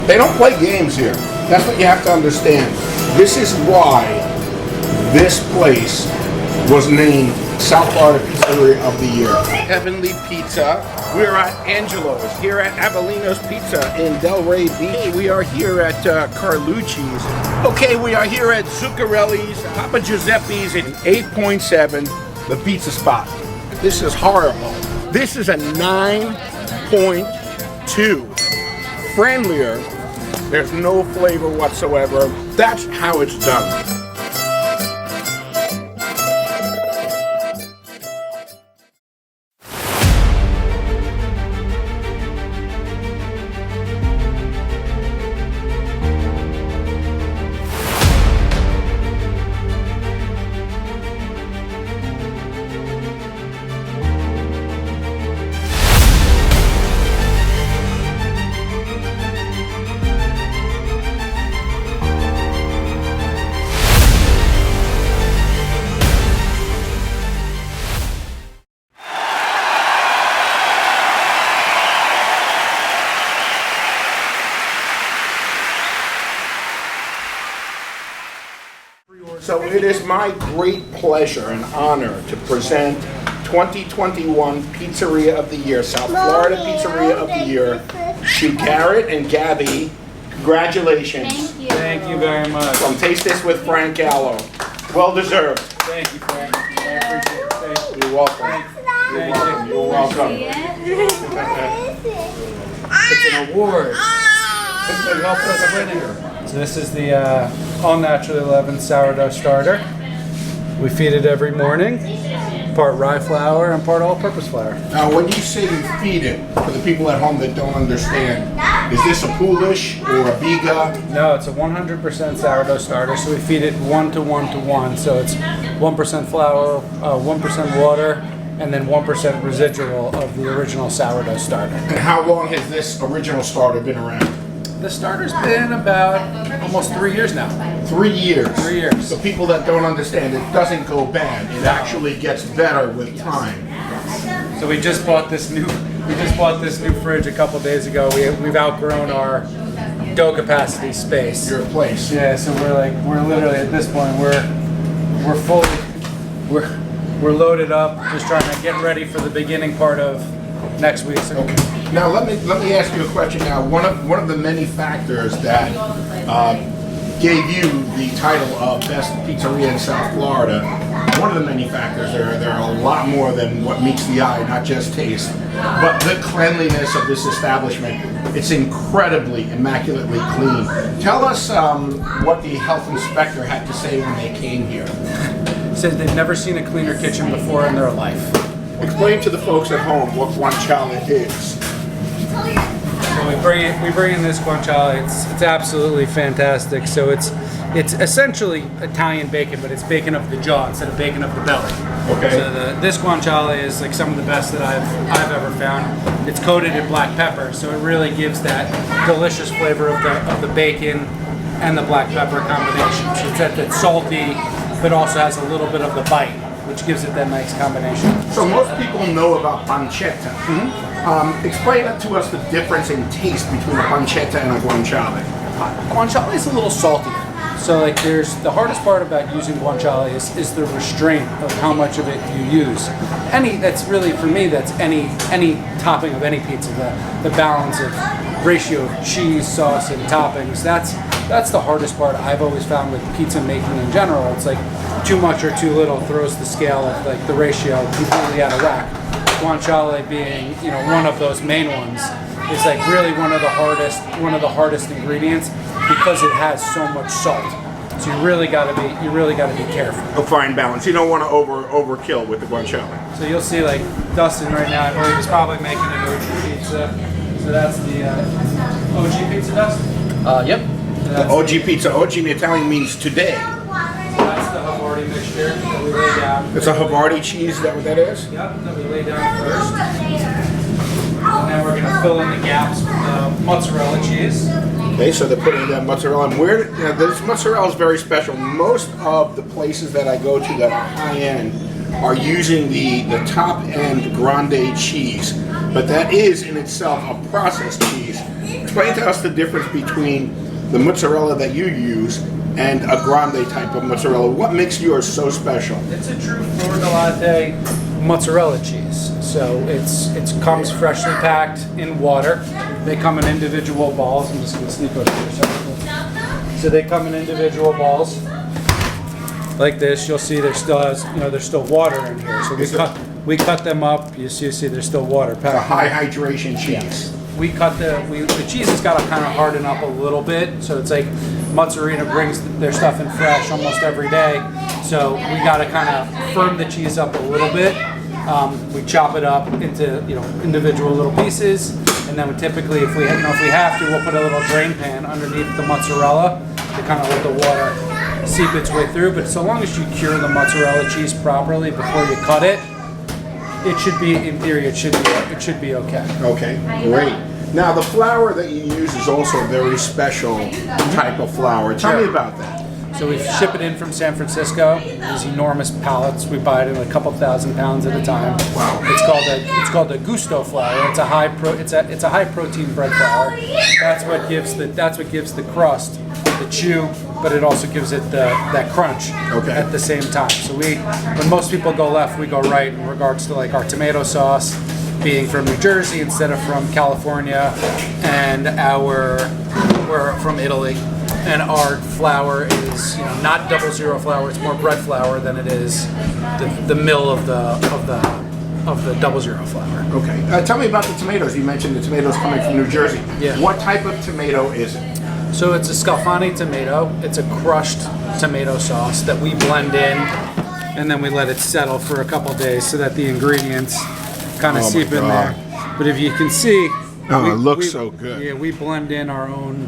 They don't play games here. That's what you have to understand. This is why this place was named South Florida Pizzeria of the Year. Heavenly Pizza. We're at Angelo's, here at Avellino's Pizza in Delray Beach. We are here at Carlucci's. Okay, we are here at Zuccarelli's, Papa Giuseppe's in 8.7, the pizza spot. This is horrible. This is a 9.2. Friendlier. There's no flavor whatsoever. That's how it's done. So it is my great pleasure and honor to present 2021 Pizzeria of the Year, South Florida Pizzeria of the Year, to Garrett and Gabby. Congratulations. Thank you. Thank you very much. From Taste This with Frank Gallo. Well deserved. Thank you, Frank. I appreciate it. Thank you. You're welcome. You're welcome. It's an award. It helped us win it. So this is the all-natural 11 sourdough starter. We feed it every morning, part rye flour and part all-purpose flour. Now, when you say you feed it, for the people at home that don't understand, is this a Polish or a Biga? No, it's a 100% sourdough starter, so we feed it 1 to 1 to 1. So it's 1% flour, 1% water, and then 1% residual of the original sourdough starter. And how long has this original starter been around? The starter's been about almost 3 years now. 3 years. 3 years. So people that don't understand, it doesn't go bad. It actually gets better with time. So we just bought this new fridge a couple days ago. We've outgrown our dough capacity space. Your place. Yeah, so we're literally at this point we're loaded up, just trying to get ready for the beginning part of next week. So Okay. Now let me ask you a question. Now, one of the many factors that gave you the title of best pizzeria in South Florida. One of the many factors. There are a lot more than what meets the eye, not just taste, but the cleanliness of this establishment. It's incredibly immaculately clean. Tell us what the health inspector had to say when they came here. said they've never seen a cleaner kitchen before in their life. Explain to the folks at home what guanciale is. So we bring in this guanciale. It's absolutely fantastic. So it's essentially Italian bacon, but it's bacon of the jaw instead of bacon of the belly. Okay. So this guanciale is like some of the best that I've ever found. It's coated in black pepper, so it really gives that delicious flavor of the bacon and the black pepper combination. So it's that salty, but also has a little bit of the bite, which gives it that nice combination. So most people know about pancetta. Explain to us the difference in taste between a pancetta and a guanciale. Guanciale is a little saltier. So like there's the hardest part about using guanciale is the restraint of how much of it you use. That's really, for me, that's any topping of any pizza, the balance of ratio of cheese, sauce, and toppings. That's the hardest part I've always found with pizza making in general. It's like too much or too little throws the scale of like the ratio completely out of whack. Guanciale being, one of those main ones, is like really one of the hardest ingredients because it has so much salt. So you really gotta be careful. A fine balance. You don't want to overkill with the guanciale. So you'll see like Dustin right now, I believe is probably making an OG pizza. So that's the OG pizza, Dustin? Yep. The OG pizza. OG in Italian means today. So that's the Havarti mixture that we lay down. It's a Havarti cheese. Is that what that is? Yep, that we lay down first. And then we're gonna fill in the gaps with mozzarella cheese. Okay, so they're putting that mozzarella. And this mozzarella is very special. Most of the places that I go to that are high end are using the top end grande cheese, but that is in itself a processed cheese Explain to us the difference between the mozzarella that you use and a grande type of mozzarella. What makes yours so special? It's a true flor de latte mozzarella cheese. So it comes freshly packed in water. They come in individual balls. I'm just going to sneak over here. So they come in individual balls like this. You'll see there still has, there's still water in here. So we cut them up. You see there's still water packed. It's a high hydration cheese. Yes. We cut the cheese has got to kind of harden up a little bit. So it's like Mozzarella brings their stuff in fresh almost every day. So we got to kind of firm the cheese up a little bit. We chop it up into individual little pieces, and then we typically, if we have to, we'll put a little drain pan underneath the mozzarella to kind of let the water seep its way through. But so long as you cure the mozzarella cheese properly before you cut it, it should be, in theory, it should be okay. Okay, great. Now the flour that you use is also a very special type of flour. Tell me about that. So we ship it in from San Francisco. These enormous pallets. We buy it in a couple thousand pounds at a time. Wow. It's called a gusto flour. It's a high protein bread flour. That's what gives the crust the chew, but it also gives it that crunch at the same time. So when most people go left, we go right in regards to like our tomato sauce being from New Jersey instead of from California, and we're from Italy. And our flour is not 00 flour. It's more bread flour than it is the mill of the 00 flour. Okay. Tell me about the tomatoes. You mentioned the tomatoes coming from New Jersey. Yeah. What type of tomato is it? So it's a Scalfani tomato. It's a crushed tomato sauce that we blend in, and then we let it settle for a couple days so that the ingredients kind of seep in there. But if you can see. It looks so good. Yeah, we blend in our own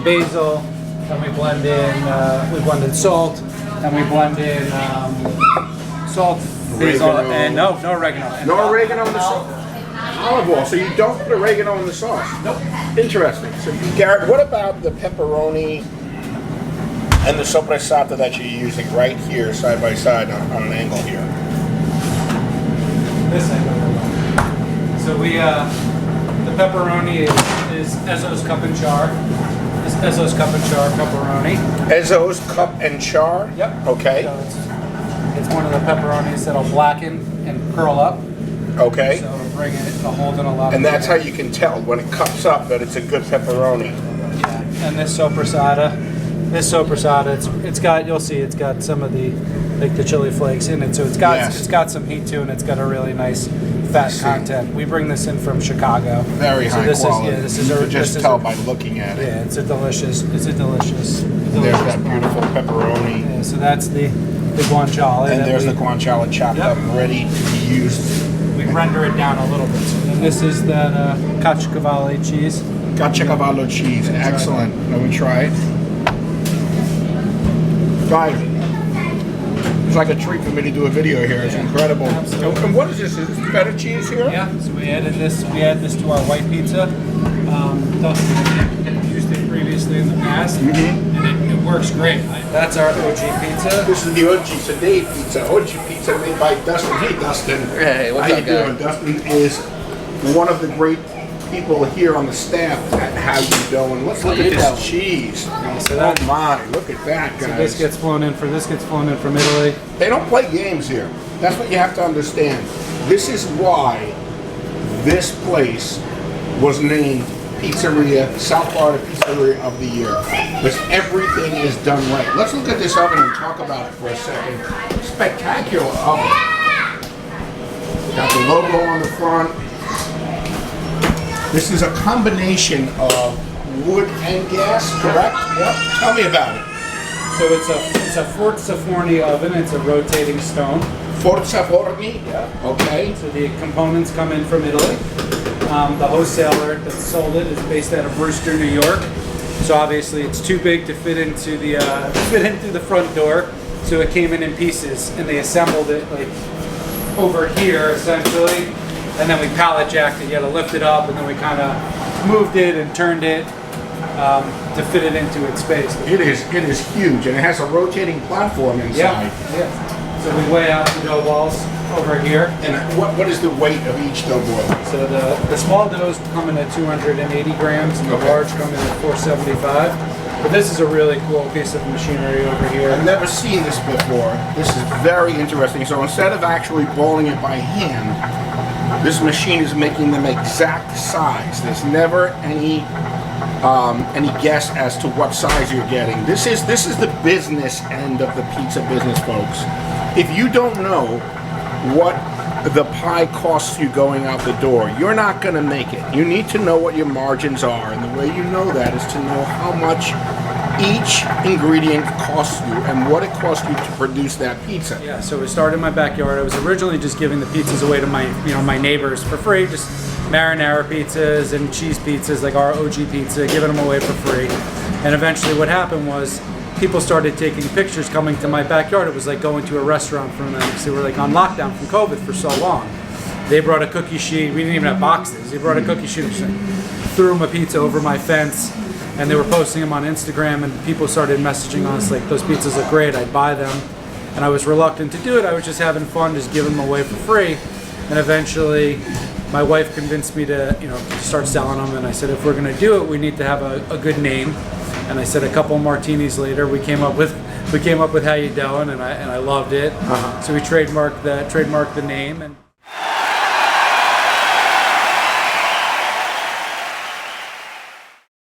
basil, and we blend in salt, and we blend in salt, basil, and no oregano. No oregano in the sauce. Olive oil. So you don't put oregano in the sauce. Nope. Interesting. So Garrett, what about the pepperoni and the sopressata that you're using right here, side by side on an angle here? This angle. So the pepperoni is Ezzo's Cup and Char. This Ezzo's Cup and Char pepperoni. Ezzo's Cup and Char? Yep. Okay. So it's one of the pepperonis that'll blacken and curl up. Okay. So it'll bring it, it'll hold in a lot. And that's how you can tell when it cups up that it's a good pepperoni. Yeah. And this sopressata, you'll see it's got some of the chili flakes in it. So it's got some heat to it, and it's got a really nice fat content. We bring this in from Chicago. Very high quality. You can just tell by looking at it. Yeah, it's a delicious. There's that beautiful pepperoni. Yeah, so that's the guanciale. And there's the guanciale chopped up, ready to be used. We render it down a little bit. And this is that caciocavallo cheese. Caciocavallo cheese, excellent. Let me try it. Guys, it's like a treat for me to do a video here. It's incredible. Absolutely. And what is this? Is this feta cheese here? Yeah. So we add this to our white pizza. Dustin had used it previously in the past, and it works great. That's our OG pizza. This is the OG today pizza. OG pizza made by Dustin. Hey, Dustin. Hey, what's How up, you doing? guys? Dustin is one of the great people here on the staff at How You Doing. Let's look at this cheese. So Oh my, look at that, guys. So this gets flown in from Italy. They don't play games here. That's what you have to understand. This is why this place was named Pizzeria, South Florida Pizzeria of the Year. Because everything is done right. Let's look at this oven and talk about it for a second. Spectacular oven. Got the logo on the front. This is a combination of wood and gas, correct? Yep. Tell me about it. So it's a Forza Forni oven. It's a rotating stone. Forza Forni? Yeah. Okay. So the components come in from Italy. The wholesaler that sold it is based out of Brewster, New York. So obviously it's too big to fit into the front door. So it came in pieces, and they assembled it like over here essentially. And then we pallet jacked it. You had to lift it up, and then we kind of moved it and turned it to fit it into its space. It is huge, and it has a rotating platform inside. Yeah. So we weigh out the dough balls over here. And what is the weight of each dough boiler? So the small doughs come in at 280 grams, and the Okay. large come in at 475. But this is a really cool piece of machinery over here. I've never seen this before. This is very interesting. So instead of actually boiling it by hand, this machine is making them exact size. There's never any guess as to what size you're getting. This is the business end of the pizza business, folks. If you don't know what the pie costs you going out the door, you're not going to make it. You need to know what your margins are, and the way you know that is to know how much each ingredient costs you and what it costs you to produce that pizza. Yeah, so we started in my backyard. I was originally just giving the pizzas away to my neighbors for free, just marinara pizzas and cheese pizzas, like our OG pizza, giving them away for free. And eventually what happened was people started taking pictures coming to my backyard. It was like going to a restaurant from them because they were like on lockdown from COVID for so long. They brought a cookie sheet. We didn't even have boxes. They brought a cookie sheet and just threw them a pizza over my fence. And they were posting them on Instagram, and people started messaging us like, those pizzas look great, I'd buy them. And I was reluctant to do it. I was just having fun, just giving them away for free. And eventually my wife convinced me to, start selling them. And I said, if we're gonna do it, we need to have a good name. And I said, a couple martinis later, we came up with How You Doing, and I loved it. So we trademarked the name. And